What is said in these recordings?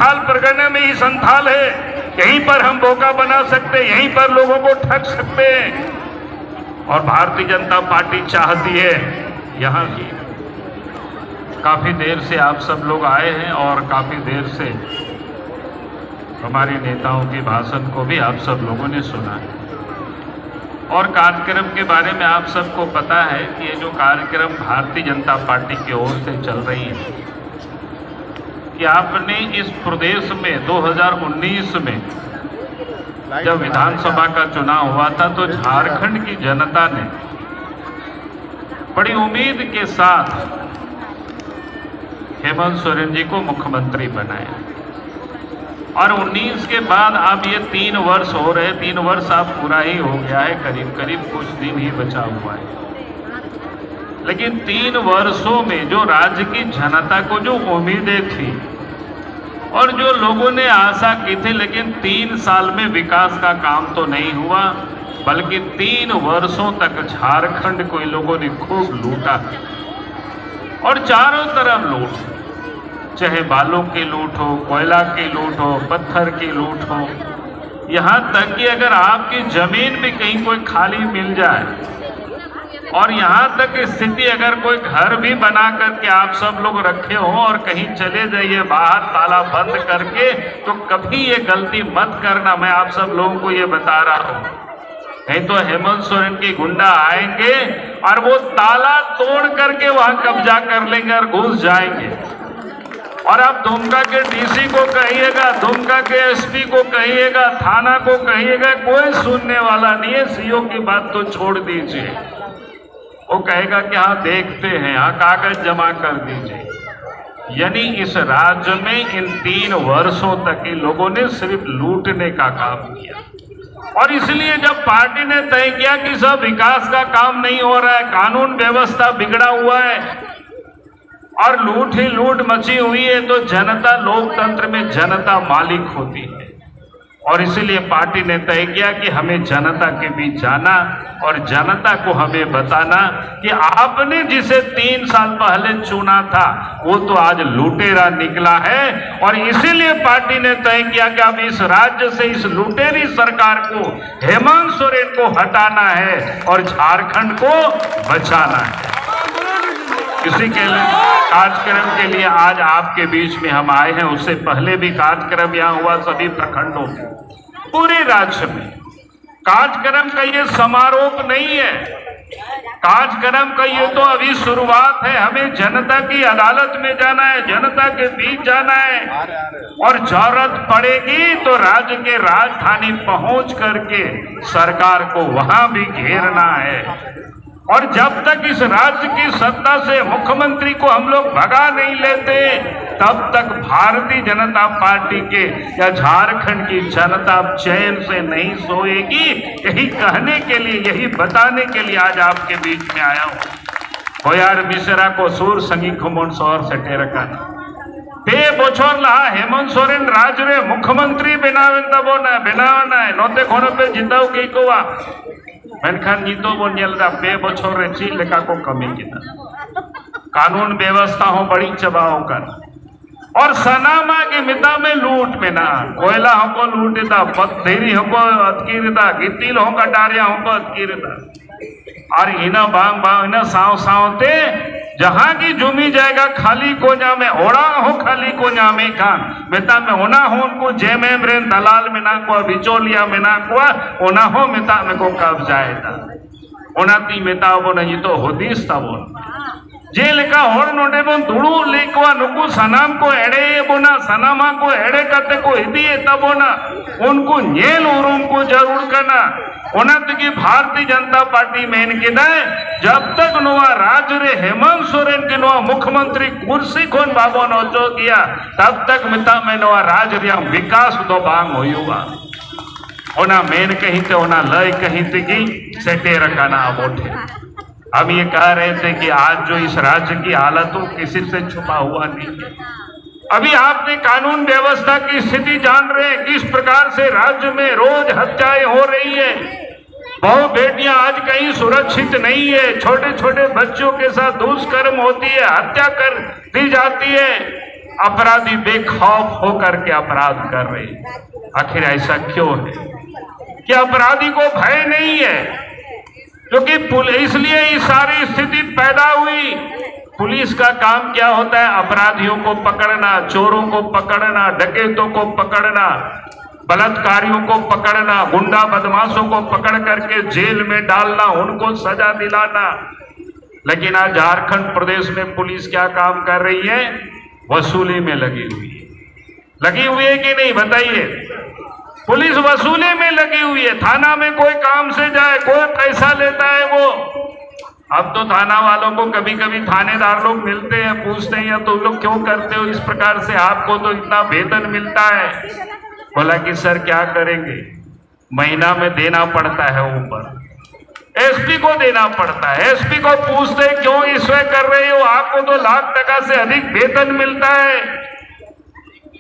संथाल परगने में ही संथाल है, यहीं पर हम बोका बना सकते, यहीं पर लोगों को ठग सकते हैं। और भारतीय जनता पार्टी चाहती है यहाँ की। काफी देर से आप सब लोग आए हैं और काफी देर से हमारे नेताओं के भाषण को भी आप सब लोगों ने सुना है। और कार्यक्रम के बारे में आप सबको पता है कि ये जो कार्यक्रम भारतीय जनता पार्टी की ओर से चल रही है, कि आपने इस प्रदेश में 2019 में जब विधानसभा का चुनाव हुआ था तो झारखंड की जनता ने बड़ी उम्मीद के साथ हेमंत सोरेन जी को मुख्यमंत्री बनाया। और 19 के बाद अब ये 3 वर्ष हो रहे, 3 वर्ष अब पूरा ही हो गया है, करीब करीब कुछ दिन ही बचा हुआ है। लेकिन 3 वर्षों में जो राज्य की जनता को जो उम्मीदें थी और जो लोगों ने आशा की थी, लेकिन 3 साल में विकास का काम तो नहीं हुआ, बल्कि 3 वर्षों तक झारखंड को इन लोगों ने खूब लूटा और चारों तरफ लूट, चाहे बालू की लूट हो, कोयला की लूट हो, पत्थर की लूट हो, यहाँ तक कि अगर आपकी जमीन भी कहीं कोई खाली मिल जाए और यहाँ तक स्थिति अगर कोई घर भी बना करके आप सब लोग रखे हो और कहीं चले जाइए बाहर ताला बंद करके, तो कभी ये गलती मत करना, मैं आप सब लोगों को ये बता रहा हूँ। नहीं तो हेमंत सोरेन के गुंडा आएंगे और वो ताला तोड़ करके वहां कब्जा कर लेंगे और घुस जाएंगे। और आप दुमका के डीसी को कहिएगा, दुमका के एसपी को कहिएगा, थाना को कहिएगा, कोई सुनने वाला नहीं है। सीओ की बात तो छोड़ दीजिए, वो कहेगा कि हाँ देखते हैं, हाँ कागज जमा कर दीजिए। यानी इस राज्य में इन 3 वर्षों तक इन लोगों ने सिर्फ लूटने का काम किया। और इसलिए जब पार्टी ने तय किया कि सब विकास का काम नहीं हो रहा है, कानून व्यवस्था बिगड़ा हुआ है और लूट ही लूट मची हुई है, तो जनता, लोकतंत्र में जनता मालिक होती है। और इसीलिए पार्टी ने तय किया कि हमें जनता के बीच जाना और जनता को हमें बताना कि आपने जिसे 3 साल पहले चुना था वो तो आज लुटेरा निकला है। और इसीलिए पार्टी ने तय किया कि अब इस राज्य से इस लुटेरी सरकार को, हेमंत सोरेन को हटाना है और झारखंड को बचाना है। इसी के लिए कार्यक्रम के लिए आज आपके बीच में हम आए हैं। उससे पहले भी कार्यक्रम यहाँ हुआ सभी प्रखंडों में, पूरे राज्य में। कार्यक्रम का ये समारोह नहीं है, कार्यक्रम का ये तो अभी शुरुआत है। हमें जनता की अदालत में जाना है, जनता के बीच जाना है और जरूरत पड़ेगी तो राज्य के राजधानी पहुंच करके सरकार को वहां भी घेरना है। और जब तक इस राज्य की सत्ता से मुख्यमंत्री को हम लोग भगा नहीं लेते, तब तक भारतीय जनता पार्टी के या झारखंड की जनता चैन से नहीं सोएगी। यही कहने के लिए, यही बताने के लिए आज आपके बीच में आया हूँ। होयार मिश्रा को सुर संगी खुमन सौर सटे रखा 2 बछर लहा हेमंत सोरेन राज्य रे मुख्यमंत्री बनावे तबोना बनावना है नोते कोनो पे जिताओ के कोवा मेनखान नितो बन नेलदा 2 बछर रे चीज लेका को कमी किना कानून व्यवस्था हो बड़ी चबाओ कर और सनामा के मिता में लूट में ना कोयला हमको लूटता, पत्थरी हमको अतकीरता, गितिल हमको डारिया हमको अतकीरता और इना बांग बांग इना साव सावते जहां की जुमी जाएगा खाली को जामे ओड़ा हो खाली को जामे खान मिता में होना हो उनको जेमे ब्रेन दलाल में ना को बिचौलिया में ना को ओना हो मिता में को कब जाएगा ओना ती मिता वो नहीं तो होदीस था वो जेलेका होड़ नोटे बन दुड़ू लेकवा नुकु सनाम को एड़े बोना सनामा को एड़े करते को हिदिए तबोना उनको नेल उरुम को जरूर करना उन्नत की भारतीय जनता पार्टी मेन के दाए जब तक नोआ राज रे हेमंत सोरेन के नोआ मुख्यमंत्री कुर्सी खोन बाबो नोचो किया तब तक मिता में नोआ राज रे विकास दो बांग होयुगा ओना मेन कहीं ते ओना लय कहीं ते की सेटे रखाना अबोठे। हम ये कह रहे थे कि आज जो इस राज्य की हालत हो किसी से छुपा हुआ नहीं है। अभी आपने कानून व्यवस्था की स्थिति जान रहे हैं, किस प्रकार से राज्य में रोज हत्याएं हो रही है। बहु बेटियां आज कहीं सुरक्षित नहीं है, छोटे छोटे बच्चों के साथ दुष्कर्म होती है, हत्या कर दी जाती है। अपराधी बेखौफ होकर के अपराध कर रहे हैं। आखिर ऐसा क्यों है कि अपराधी को भय नहीं है? क्योंकि इसलिए ये सारी स्थिति पैदा हुई। पुलिस का काम क्या होता है? अपराधियों को पकड़ना, चोरों को पकड़ना, डकैतों को पकड़ना, बलात्कारियों को पकड़ना, गुंडा बदमाशों को पकड़ करके जेल में डालना, उनको सजा दिलाना। लेकिन आज झारखंड प्रदेश में पुलिस क्या काम कर रही है? वसूली में लगी हुई है। लगी हुई है कि नहीं बताइए? पुलिस वसूली में लगी हुई है। थाना में कोई काम से जाए, कोई पैसा लेता है वो। अब तो थाना वालों को कभी कभी थानेदार लोग मिलते हैं, पूछते हैं तो लोग क्यों करते हो इस प्रकार से, आपको तो इतना वेतन मिलता है। बोला कि सर क्या करेंगे, महीना में देना पड़ता है, ऊपर एसपी को देना पड़ता है। एसपी को पूछते क्यों इसमें कर रहे हो, आपको तो लाख टका से अधिक वेतन मिलता है।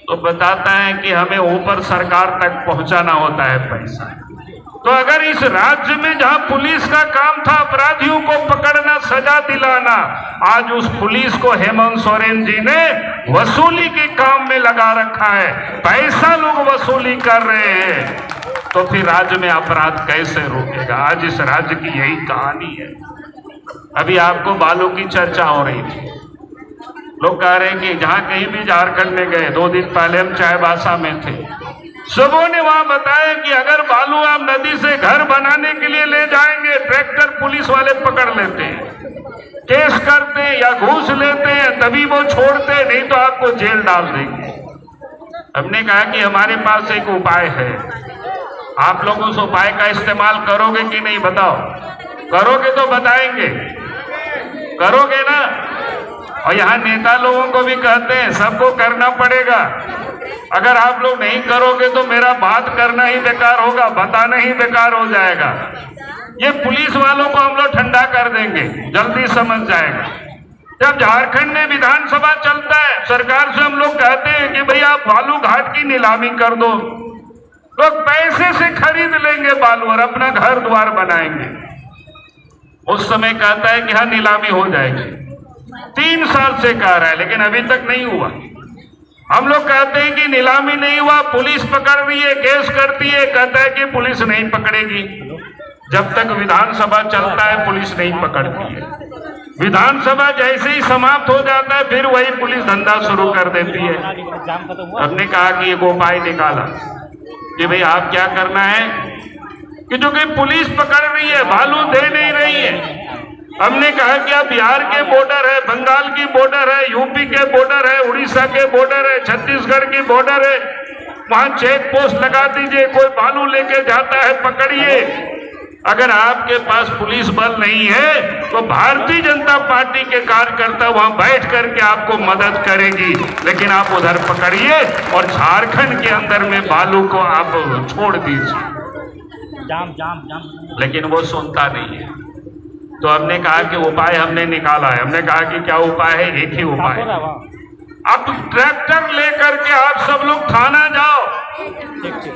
तो बताता है कि हमें ऊपर सरकार तक पहुंचाना होता है पैसा। तो अगर इस राज्य में जहां पुलिस का काम था अपराधियों को पकड़ना, सजा दिलाना, आज उस पुलिस को हेमंत सोरेन जी ने वसूली के काम में लगा रखा है, पैसा लोग वसूली कर रहे हैं, तो फिर राज्य में अपराध कैसे रोकेगा? आज इस राज्य की यही कहानी है। अभी आपको बालू की चर्चा हो रही थी। लोग कह रहे हैं कि जहां कहीं भी झारखंड में गए, 2 दिन पहले हम चाईबासा में थे, सबों ने वहां बताया कि अगर बालू आप नदी से घर बनाने के लिए ले जाएंगे, ट्रैक्टर पुलिस वाले पकड़ लेते हैं, केस करते हैं या घूस लेते हैं, तभी वो छोड़ते हैं, नहीं तो आपको जेल डाल देंगे। हमने कहा कि हमारे पास एक उपाय है, आप लोग उस उपाय का इस्तेमाल करोगे कि नहीं बताओ? करोगे तो बताएंगे, करोगे ना? और यहाँ नेता लोगों को भी कहते हैं सबको करना पड़ेगा। अगर आप लोग नहीं करोगे तो मेरा बात करना ही बेकार होगा, बताना ही बेकार हो जाएगा। ये पुलिस वालों को हम लोग ठंडा कर देंगे, जल्दी समझ जाएगा। जब झारखंड में विधानसभा चलता है, सरकार से हम लोग कहते हैं कि भैया आप बालू घाट की नीलामी कर दो, लोग पैसे से खरीद लेंगे बालू और अपना घर द्वार बनाएंगे। उस समय कहता है कि हाँ नीलामी हो जाएगी। 3 साल से कह रहा है, लेकिन अभी तक नहीं हुआ। हम लोग कहते हैं कि नीलामी नहीं हुआ, पुलिस पकड़ रही है, केस करती है, कहता है कि पुलिस नहीं पकड़ेगी। जब तक विधानसभा चलता है पुलिस नहीं पकड़ती है। विधानसभा जैसे ही समाप्त हो जाता है फिर वही पुलिस धंधा शुरू कर देती है। हमने कहा कि एक उपाय निकाला कि भाई आप क्या करना है कि जो कि पुलिस पकड़ रही है, बालू दे नहीं रही है। हमने कहा कि अब बिहार के बॉर्डर है, बंगाल की बॉर्डर है, यूपी के बॉर्डर है, उड़ीसा के बॉर्डर है, छत्तीसगढ़ की बॉर्डर है, वहां चेक पोस्ट लगा दीजिए, कोई बालू लेके जाता है पकड़िए। अगर आपके पास पुलिस बल नहीं है तो भारतीय जनता पार्टी के कार्यकर्ता वहां बैठ करके आपको मदद करेगी, लेकिन आप उधर पकड़िए और झारखंड के अंदर में बालू को आप छोड़ दीजिए। लेकिन वो सुनता नहीं है। तो हमने कहा कि उपाय हमने निकाला है। हमने कहा कि क्या उपाय है? एक ही उपाय, अब ट्रैक्टर लेकर के आप सब लोग थाना जाओ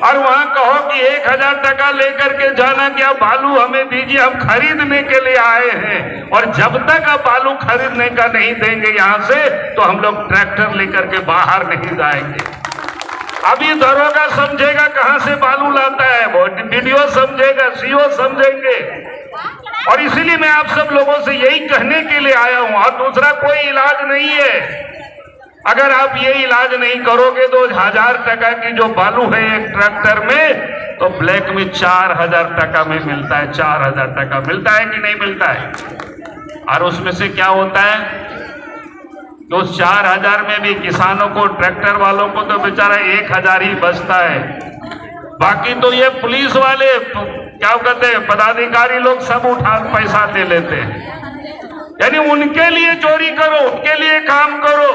और वहां कहो कि 1000 टका लेकर के जाना कि आप बालू हमें दीजिए, हम खरीदने के लिए आए हैं, और जब तक आप बालू खरीदने का नहीं देंगे यहां से तो हम लोग ट्रैक्टर लेकर के बाहर नहीं जाएंगे। अब ये दरोगा समझेगा कहां से बालू लाता है, वो डीडीओ समझेगा, सीओ समझेंगे। और इसीलिए मैं आप सब लोगों से यही कहने के लिए आया हूं, और दूसरा कोई इलाज नहीं है। अगर आप ये इलाज नहीं करोगे तो 1000 टका की जो बालू है एक ट्रैक्टर में, तो ब्लैक में 4000 टका में मिलता है। 4000 टका मिलता है कि नहीं मिलता है? और उसमें से क्या होता है तो उस 4000 में भी किसानों को, ट्रैक्टर वालों को तो बेचारा 1000 ही बचता है। बाकी तो ये पुलिस वाले क्या कहते हैं, पदाधिकारी लोग सब उठा पैसा दे लेते हैं। यानी उनके लिए चोरी करो, उनके लिए काम करो।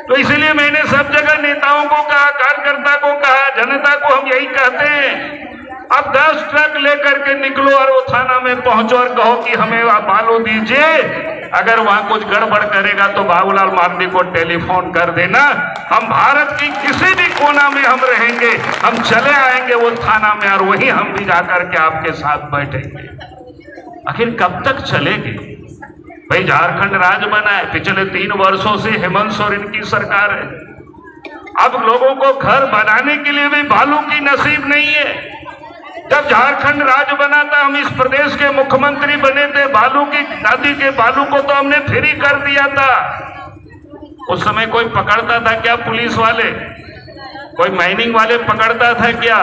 तो इसलिए मैंने सब जगह नेताओं को कहा, कार्यकर्ता को कहा, जनता को हम यही कहते हैं, अब 10 ट्रक लेकर के निकलो और वो थाना में पहुंचो और कहो कि हमें बालू दीजिए। अगर वहां कुछ गड़बड़ करेगा तो बाबूलाल मार्डी को टेलीफोन कर देना, हम भारत की किसी भी कोना में हम रहेंगे, हम चले आएंगे वो थाना में और वहीं हम भी जाकर के आपके साथ बैठेंगे। आखिर कब तक चलेगी भाई? झारखंड राज्य बना है, पिछले 3 वर्षों से हेमंत सोरेन की सरकार है। अब लोगों को घर बनाने के लिए भी बालू की नसीब नहीं है। जब झारखंड राज्य बना था, हम इस प्रदेश के मुख्यमंत्री बने थे, बालू की नदी के बालू को तो हमने फ्री कर दिया था। उस समय कोई पकड़ता था क्या? पुलिस वाले, कोई माइनिंग वाले पकड़ता था क्या?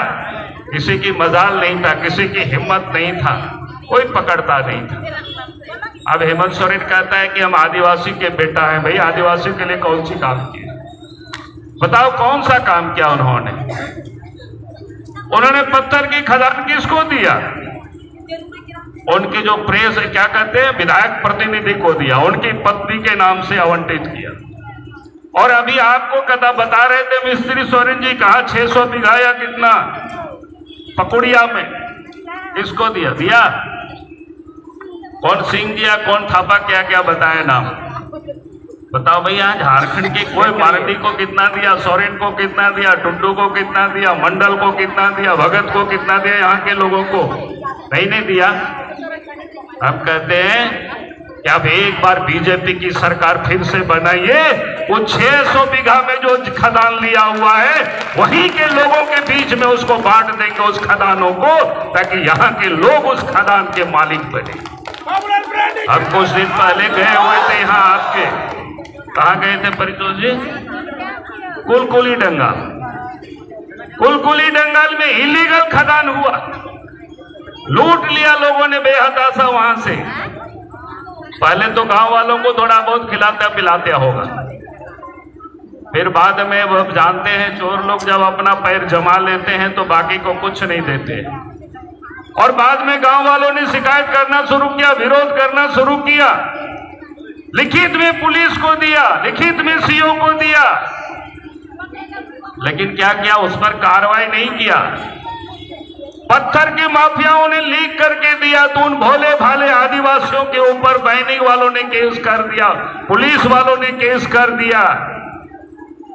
किसी की मजाल नहीं था, किसी की हिम्मत नहीं था, कोई पकड़ता नहीं था। अब हेमंत सोरेन कहता है कि हम आदिवासी के बेटा हैं। भाई, आदिवासी के लिए कौन सी काम किया? बताओ कौन सा काम किया उन्होंने? उन्होंने पत्थर की खदान किसको दिया? उनके जो प्रेस क्या कहते हैं, विधायक प्रतिनिधि को दिया, उनकी पत्नी के नाम से आवंटित किया। और अभी आपको कथा बता रहे थे मिस्त्री सोरेन जी, कहा 600 बीघा या कितना पकुड़िया में किसको दिया? दिया कौन? सिंह दिया, कौन थापा, क्या क्या बताया नाम? बताओ भैया, झारखंड के कोई मारडी को कितना दिया, सोरेन को कितना दिया, टुड्डू को कितना दिया, मंडल को कितना दिया, भगत को कितना दिया? यहाँ के लोगों को नहीं दिया। हम कहते हैं कि अब एक बार बीजेपी की सरकार फिर से बनाइए, वो 600 बीघा में जो खदान लिया हुआ है वहीं के लोगों के बीच में उसको बांट देंगे, उस खदानों को, ताकि यहाँ के लोग उस खदान के मालिक बने। अब कुछ दिन पहले गए हुए थे यहाँ आपके, कहाँ गए थे परितोष जी? कुलकुली डंगाल। कुलकुली डंगाल में इलीगल खदान हुआ, लूट लिया लोगों ने बेहदासा वहां से। पहले तो गांव वालों को थोड़ा बहुत खिलाते पिलाते होगा, फिर बाद में वो जानते हैं चोर लोग जब अपना पैर जमा लेते हैं तो बाकी को कुछ नहीं देते। और बाद में गांव वालों ने शिकायत करना शुरू किया, विरोध करना शुरू किया, लिखित में पुलिस को दिया, लिखित में सीओ को दिया, लेकिन क्या किया? उस पर कार्रवाई नहीं किया। पत्थर के माफियाओं ने लीक करके दिया तो उन भोले भाले आदिवासियों के ऊपर माइनिंग वालों ने केस कर दिया, पुलिस वालों ने केस कर दिया।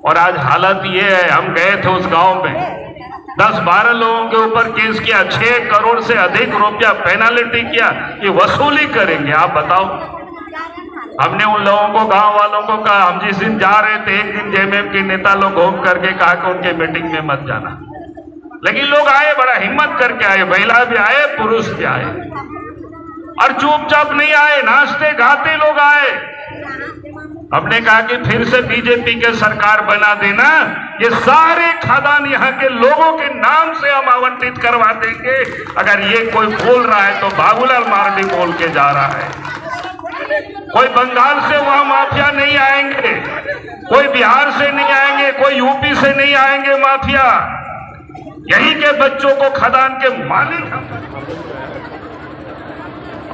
और आज हालत ये है, हम गए थे उस गांव में, 10-12 लोगों के ऊपर केस किया, 6 करोड़ से अधिक रुपया पेनाल्टी किया, ये वसूली करेंगे। आप बताओ। हमने उन लोगों को, गांव वालों को कहा, हम जिस दिन जा रहे थे एक दिन जेएमएम के नेता लोग घूम करके कहा कि उनके मीटिंग में मत जाना, लेकिन लोग आए, बड़ा हिम्मत करके आए, महिला भी आए, पुरुष भी आए, और चुपचाप नहीं आए, नाचते गाते लोग आए। हमने कहा कि फिर से बीजेपी के सरकार बना देना, ये सारे खदान यहाँ के लोगों के नाम से हम आवंटित करवा देंगे। अगर ये कोई बोल रहा है तो बाबूलाल मार्डी बोल के जा रहा है। कोई बंगाल से वहां माफिया नहीं आएंगे, कोई बिहार से नहीं आएंगे, कोई यूपी से नहीं आएंगे माफिया, यहीं के बच्चों को खदान के मालिक हम।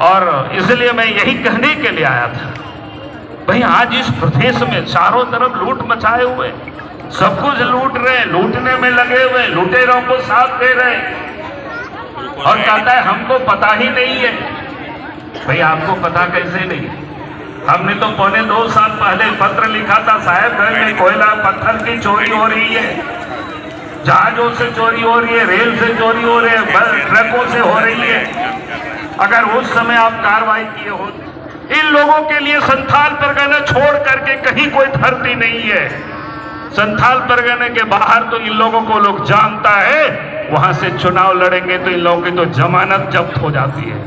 और इसलिए मैं यही कहने के लिए आया था, भाई आज इस प्रदेश में चारों तरफ लूट मचाए हुए, सब कुछ लूट रहे, लूटने में लगे हुए, लुटेरों को साथ दे रहे, और कहता है हमको पता ही नहीं है। भाई आपको पता कैसे नहीं? हमने तो 2.25 साल पहले पत्र लिखा था, साहेबगंज में कोयला पत्थर की चोरी हो रही है, जहाजों से चोरी हो रही है, रेल से चोरी हो रही है, ट्रकों से हो रही है। अगर उस समय आप कार्रवाई किए होते, इन लोगों के लिए संथाल परगना छोड़ करके कहीं कोई धरती नहीं है। संथाल परगना के बाहर तो इन लोगों को लोग जानता है, वहां से चुनाव लड़ेंगे तो इन लोगों की तो जमानत जब्त हो जाती है।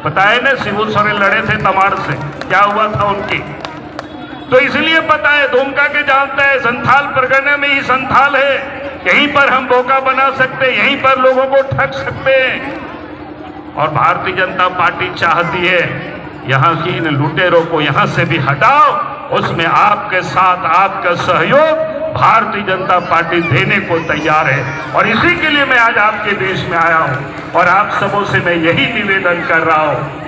पता है ना, शिबू सोरेन लड़े थे तमाड़ से, क्या हुआ था उनकी? तो इसलिए पता है, दुमका के जानता है, संथाल परगना में ही संथाल है, यहीं पर हम बोका बना सकते हैं, यहीं पर लोगों को ठग सकते हैं। और भारतीय जनता पार्टी चाहती है यहाँ की इन लुटेरों को यहाँ से भी हटाओ, उसमें आपके साथ आपका सहयोग भारतीय जनता पार्टी देने को तैयार है। और इसी के लिए मैं आज आपके देश में आया हूँ और आप सबों से मैं यही निवेदन कर रहा हूँ,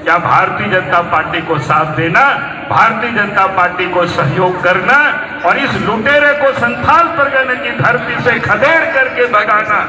क्या भारतीय जनता पार्टी को साथ देना, भारतीय जनता पार्टी को सहयोग करना और इस लुटेरे को संथाल परगना की धरती से खदेड़ करके भगाना।